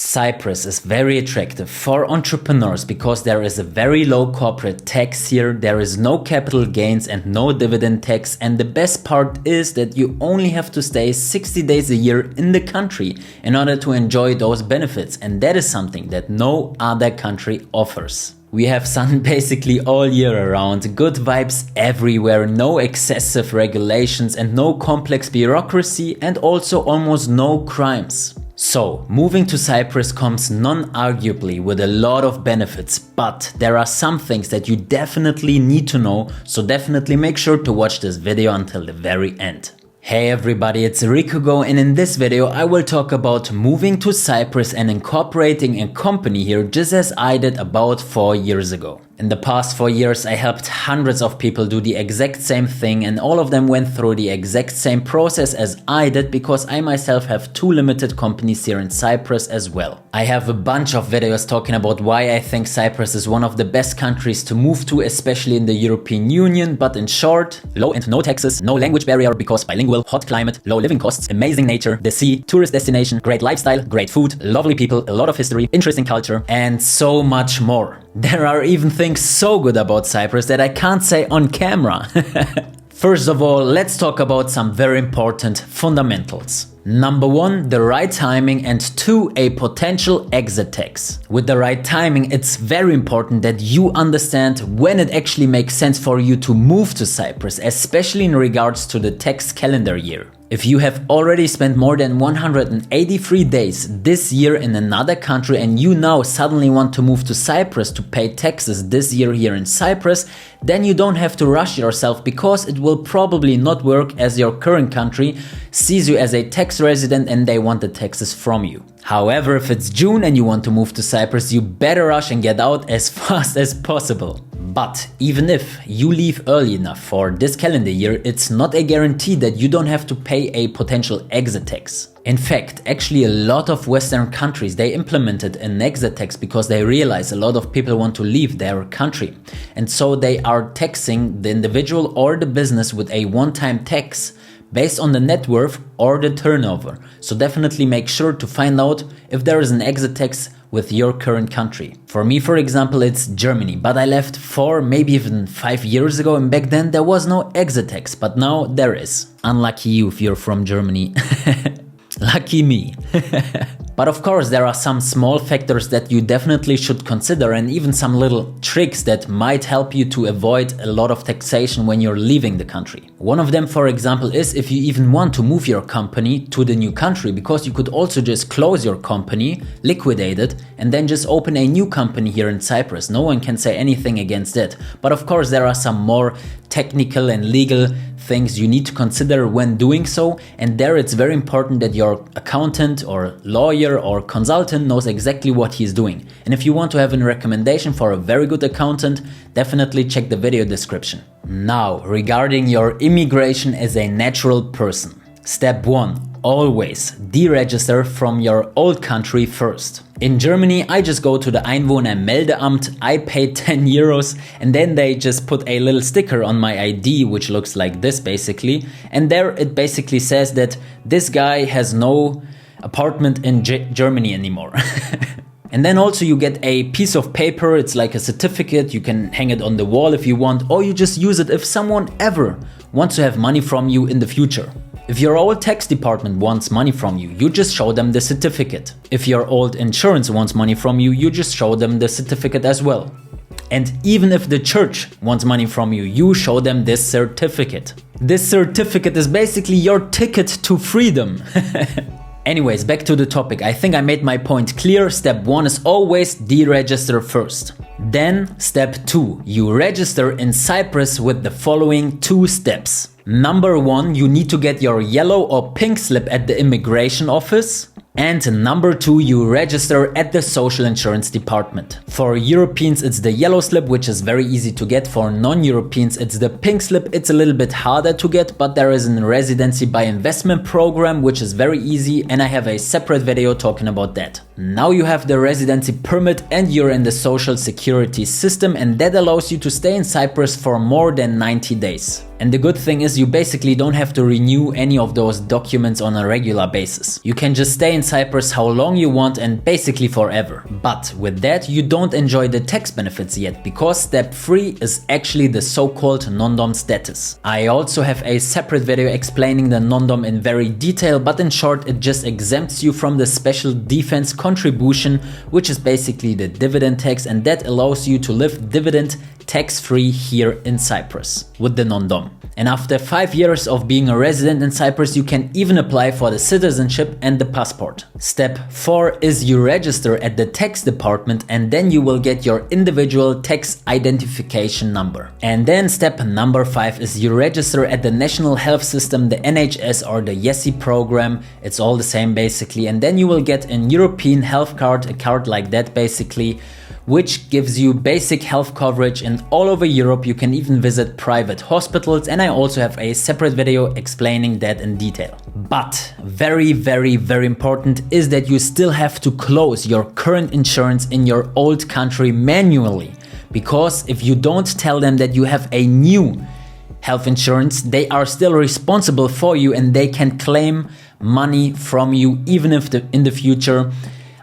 Cyprus is very attractive for entrepreneurs because there is a very low corporate tax here, there is no capital gains and no dividend tax, and the best part is that you only have to stay 60 days a year in the country in order to enjoy those benefits, and that is something that no other country offers. We have sun basically all year around, good vibes everywhere, no excessive regulations and no complex bureaucracy, and also almost no crimes. So, moving to Cyprus comes non-arguably with a lot of benefits, but there are some things that you definitely need to know, so definitely make sure to watch this video until the very end. Hey everybody, it's Rico, and in this video I will talk about moving to Cyprus and incorporating a company here just as I did about 4 years ago. In the past 4 years I helped hundreds of people do the exact same thing, and all of them went through the exact same process as I did because I myself have 2 limited companies here in Cyprus as well. I have a bunch of videos talking about why I think Cyprus is one of the best countries to move to, especially in the European Union, but in short, low and no taxes, no language barrier because bilingual, hot climate, low living costs, amazing nature, the sea, tourist destination, great lifestyle, great food, lovely people, a lot of history, interesting culture, and so much more. There are even things so good about Cyprus that I can't say on camera. First of all, let's talk about some very important fundamentals. Number 1, the right timing, and 2, a potential exit tax. With the right timing, it's very important that you understand when it actually makes sense for you to move to Cyprus, especially in regards to the tax calendar year. If you have already spent more than 183 days this year in another country and you now suddenly want to move to Cyprus to pay taxes this year here in Cyprus, then you don't have to rush yourself because it will probably not work as your current country sees you as a tax resident and they want the taxes from you. However, if it's June and you want to move to Cyprus, you better rush and get out as fast as possible. But even if you leave early enough for this calendar year, it's not a guarantee that you don't have to pay a potential exit tax. In fact, actually a lot of Western countries, they implemented an exit tax because they realize a lot of people want to leave their country. And so they are taxing the individual or the business with a one-time tax based on the net worth or the turnover. So definitely make sure to find out if there is an exit tax with your current country. For me, for example, it's Germany, but I left 4, maybe even 5 years ago, and back then there was no exit tax, but now there is. Unlucky you if you're from Germany. Lucky me. But of course there are some small factors that you definitely should consider, and even some little tricks that might help you to avoid a lot of taxation when you're leaving the country. One of them, for example, is if you even want to move your company to the new country, because you could also just close your company, liquidate it, and then just open a new company here in Cyprus. No one can say anything against it. But of course there are some more technical and legal things you need to consider when doing so, and there it's very important that your accountant or lawyer or consultant knows exactly what he's doing. And if you want to have a recommendation for a very good accountant, definitely check the video description. Now, regarding your immigration as a natural person. Step 1. Always deregister from your old country first. In Germany, I just go to the Einwohnermeldeamt, I pay 10 euros, and then they just put a little sticker on my ID, which looks like this basically, and there it basically says that this guy has no apartment in Germany anymore. And then also you get a piece of paper, it's like a certificate, you can hang it on the wall if you want, or you just use it if someone ever wants to have money from you in the future. If your old tax department wants money from you, you just show them the certificate. If your old insurance wants money from you, you just show them the certificate as well. And even if the church wants money from you, you show them this certificate. This certificate is basically your ticket to freedom. Anyways, back to the topic. I think I made my point clear. Step 1 is always deregister first. Then step 2, you register in Cyprus with the following 2 steps. Number 1, you need to get your yellow or pink slip at the immigration office. And number 2, you register at the social insurance department. For Europeans, it's the yellow slip, which is very easy to get. For non-Europeans, it's the pink slip. It's a little bit harder to get, but there is a residency by investment program, which is very easy, and I have a separate video talking about that. Now you have the residency permit and you're in the social security system, and that allows you to stay in Cyprus for more than 90 days. And the good thing is you basically don't have to renew any of those documents on a regular basis. You can just stay in Cyprus how long you want and basically forever. But with that, you don't enjoy the tax benefits yet, because step 3 is actually the so-called non-dom status. I also have a separate video explaining the non-dom in very detail, but in short, it just exempts you from the special defense contribution, which is basically the dividend tax, and that allows you to live dividend tax-free here in Cyprus with the non-dom. And after 5 years of being a resident in Cyprus, you can even apply for the citizenship and the passport. Step 4 is you register at the tax department, and then you will get your individual tax identification number. And then step number 5 is you register at the National Health System, the NHS or the YESI program. It's all the same basically. And then you will get an European health card, a card like that basically, which gives you basic health coverage in all over Europe. You can even visit private hospitals, and I also have a separate video explaining that in detail. But very important is that you still have to close your current insurance in your old country manually, because if you don't tell them that you have a new health insurance, they are still responsible for you and they can claim money from you even if in the future,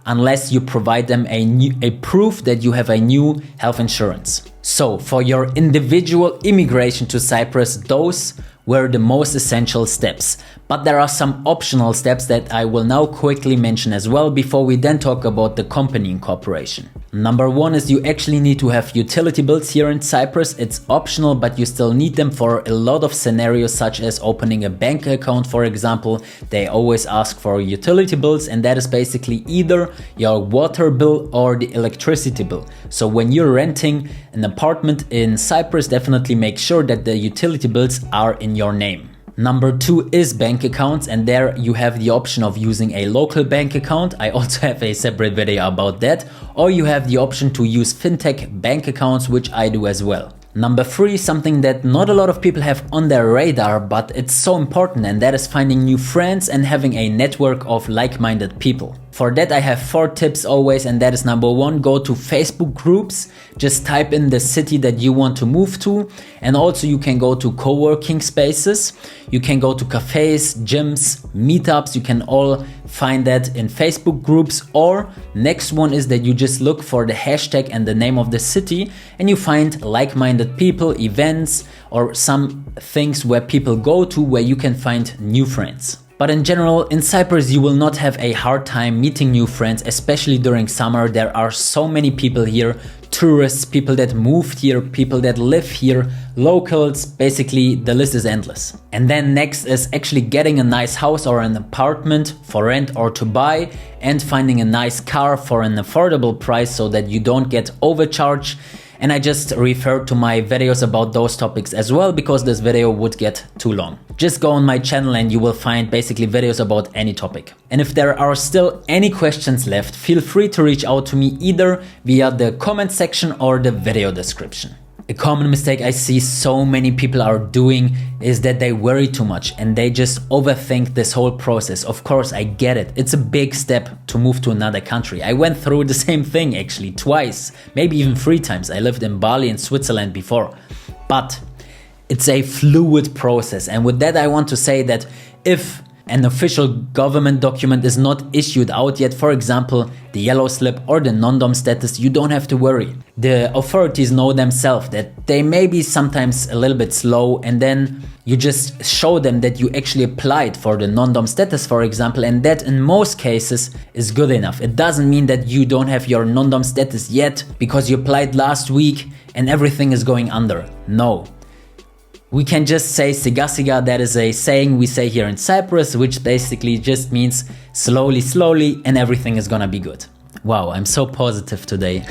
unless you provide them a proof that you have a new health insurance. So for your individual immigration to Cyprus, those were the most essential steps. But there are some optional steps that I will now quickly mention as well before we then talk about the company incorporation. Number 1 is you actually need to have utility bills here in Cyprus. It's optional, but you still need them for a lot of scenarios, such as opening a bank account, for example. They always ask for utility bills, and that is basically either your water bill or the electricity bill. So when you're renting an apartment in Cyprus, definitely make sure that the utility bills are in your name. Number 2 is bank accounts, and there you have the option of using a local bank account. I also have a separate video about that. Or you have the option to use fintech bank accounts, which I do as well. Number 3, something that not a lot of people have on their radar, but it's so important, and that is finding new friends and having a network of like-minded people. For that I have 4 tips always, and that is number 1, go to Facebook groups. Just type in the city that you want to move to, and also you can go to co-working spaces. You can go to cafes, gyms, meetups. You can all find that in Facebook groups. Or next one is that you just look for the hashtag and the name of the city, and you find like-minded people, events, or some things where people go to where you can find new friends. But in general, in Cyprus you will not have a hard time meeting new friends, especially during summer. There are so many people here, tourists, people that moved here, people that live here, locals, basically the list is endless. And then next is actually getting a nice house or an apartment for rent or to buy, and finding a nice car for an affordable price so that you don't get overcharged. And I just referred to my videos about those topics as well, because this video would get too long. Just go on my channel and you will find basically videos about any topic. And if there are still any questions left, feel free to reach out to me either via the comment section or the video description. A common mistake I see so many people are doing is that they worry too much and they just overthink this whole process. Of course, I get it. It's a big step to move to another country. I went through the same thing actually twice, maybe even 3 times. I lived in Bali and Switzerland before. But it's a fluid process. And with that, I want to say that if an official government document is not issued out yet, for example, the yellow slip or the non-dom status, you don't have to worry. The authorities know themselves that they may be sometimes a little bit slow, and then you just show them that you actually applied for the non-dom status, for example, and that in most cases is good enough. It doesn't mean that you don't have your non-dom status yet because you applied last week and everything is going under. No. We can just say siga siga, that is a saying we say here in Cyprus, which basically just means slowly and everything is gonna be good. Wow, I'm so positive today.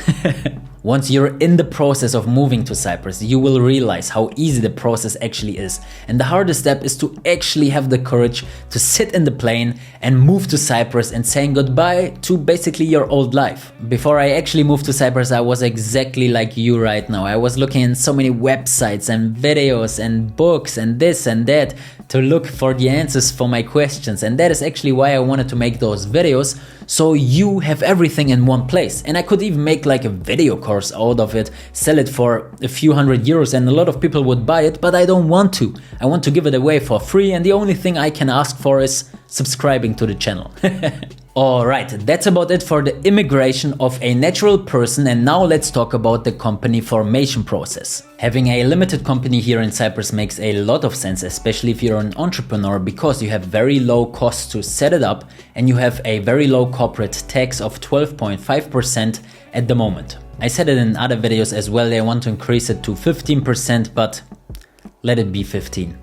Once you're in the process of moving to Cyprus, you will realize how easy the process actually is. And the hardest step is to actually have the courage to sit in the plane and move to Cyprus and saying goodbye to basically your old life. Before I actually moved to Cyprus, I was exactly like you right now. I was looking in so many websites and videos and books and this and that to look for the answers for my questions. And that is actually why I wanted to make those videos, So you have everything in one place. And I could even make like a video course out of it, sell it for a few €100 and a lot of people would buy it, but I don't want to. I want to give it away for free, and the only thing I can ask for is subscribing to the channel. Alright, that's about it for the immigration of a natural person, and now let's talk about the company formation process. Having a limited company here in Cyprus makes a lot of sense, especially if you're an entrepreneur, because you have very low costs to set it up and you have a very low corporate tax of 12.5% at the moment. I said it in other videos as well, I want to increase it to 15%, but let it be 15%.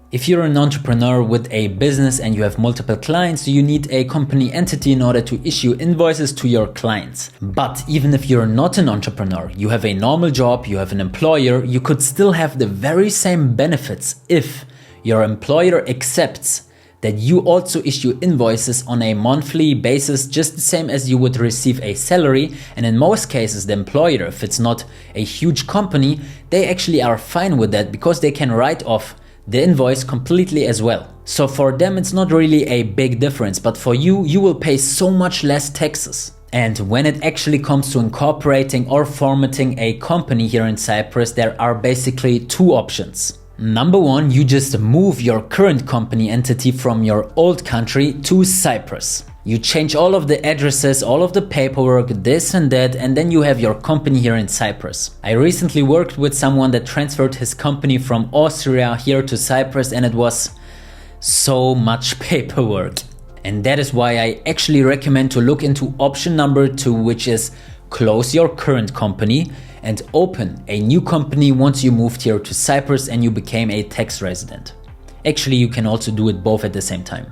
If you're an entrepreneur with a business and you have multiple clients, you need a company entity in order to issue invoices to your clients. But even if you're not an entrepreneur, you have a normal job, you have an employer, you could still have the very same benefits if your employer accepts that you also issue invoices on a monthly basis, just the same as you would receive a salary. And in most cases, the employer, if it's not a huge company, they actually are fine with that because they can write off the invoice completely as well. So for them it's not really a big difference, but for you, you will pay so much less taxes. And when it actually comes to incorporating or formatting a company here in Cyprus, there are basically two options. Number one, you just move your current company entity from your old country to Cyprus. You change all of the addresses, all of the paperwork, this and that, and then you have your company here in Cyprus. I recently worked with someone that transferred his company from Austria here to Cyprus, and it was so much paperwork. And that is why I actually recommend to look into option number 2, which is close your current company and open a new company once you moved here to Cyprus and you became a tax resident. Actually, you can also do it both at the same time.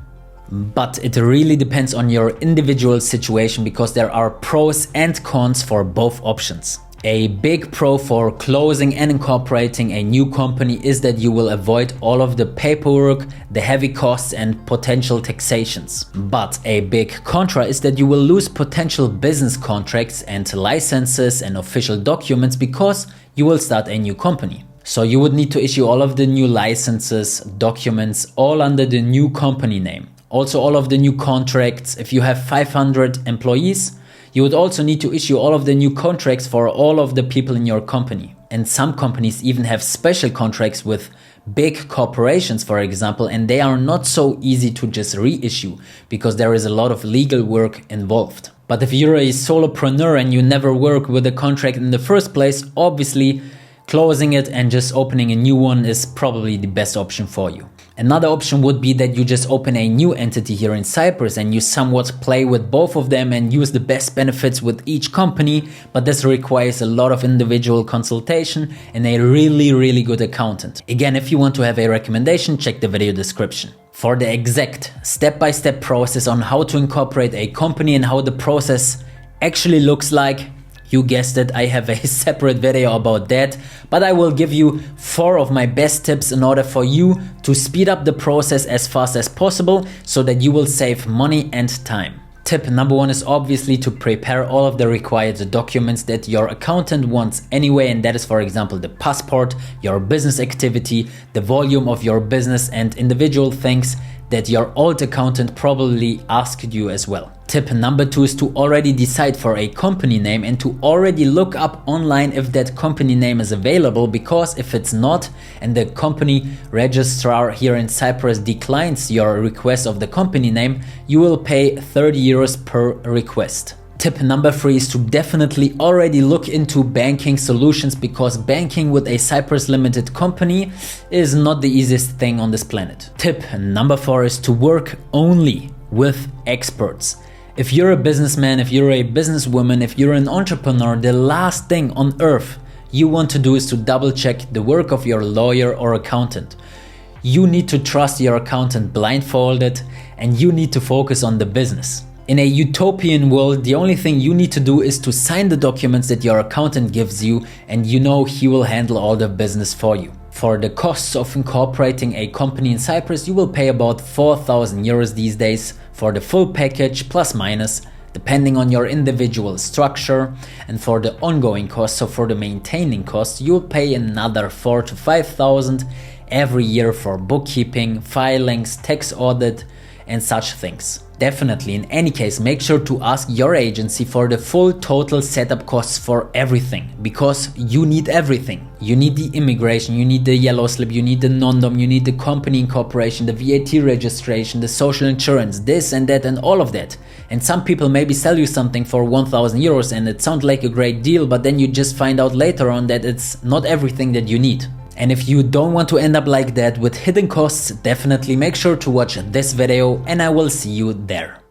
But it really depends on your individual situation because there are pros and cons for both options. A big pro for closing and incorporating a new company is that you will avoid all of the paperwork, the heavy costs and potential taxations. But a big contra is that you will lose potential business contracts and licenses and official documents because you will start a new company. So you would need to issue all of the new licenses, documents, all under the new company name. Also all of the new contracts. If you have 500 employees, you would also need to issue all of the new contracts for all of the people in your company. And some companies even have special contracts with big corporations, for example, and they are not so easy to just reissue because there is a lot of legal work involved. But if you're a solopreneur and you never work with a contract in the first place, obviously closing it and just opening a new one is probably the best option for you. Another option would be that you just open a new entity here in Cyprus and you somewhat play with both of them and use the best benefits with each company, but this requires a lot of individual consultation and a really good accountant. Again, if you want to have a recommendation, check the video description. For the exact step-by-step process on how to incorporate a company and how the process actually looks like, you guessed it, I have a separate video about that, but I will give you 4 of my best tips in order for you to speed up the process as fast as possible so that you will save money and time. Tip number 1 is obviously to prepare all of the required documents that your accountant wants anyway, and that is, for example, the passport, your business activity, the volume of your business and individual things that your old accountant probably asked you as well. Tip number 2 is to already decide for a company name and to already look up online if that company name is available, because if it's not and the company registrar here in Cyprus declines your request of the company name, you will pay €30 per request. Tip number 3 is to definitely already look into banking solutions, because banking with a Cyprus limited company is not the easiest thing on this planet. Tip number 4 is to work only with experts. If you're a businessman, if you're a businesswoman, if you're an entrepreneur, the last thing on earth you want to do is to double check the work of your lawyer or accountant. You need to trust your accountant blindfolded and you need to focus on the business. In a utopian world, the only thing you need to do is to sign the documents that your accountant gives you, and you know he will handle all the business for you. For the costs of incorporating a company in Cyprus, you will pay about €4,000 these days for the full package, plus minus, depending on your individual structure. And for the ongoing costs, so for the maintaining costs, you'll pay another $4,000 to $5,000 every year for bookkeeping, filings, tax audit, and such things. Definitely, in any case, make sure to ask your agency for the full total setup costs for everything, because you need everything. You need the immigration, you need the yellow slip, you need the non-dom, you need the company incorporation, the VAT registration, the social insurance, this and that and all of that. And some people maybe sell you something for 1,000 euros and it sounds like a great deal, but then you just find out later on that it's not everything that you need. And if you don't want to end up like that with hidden costs, definitely make sure to watch this video and I will see you there.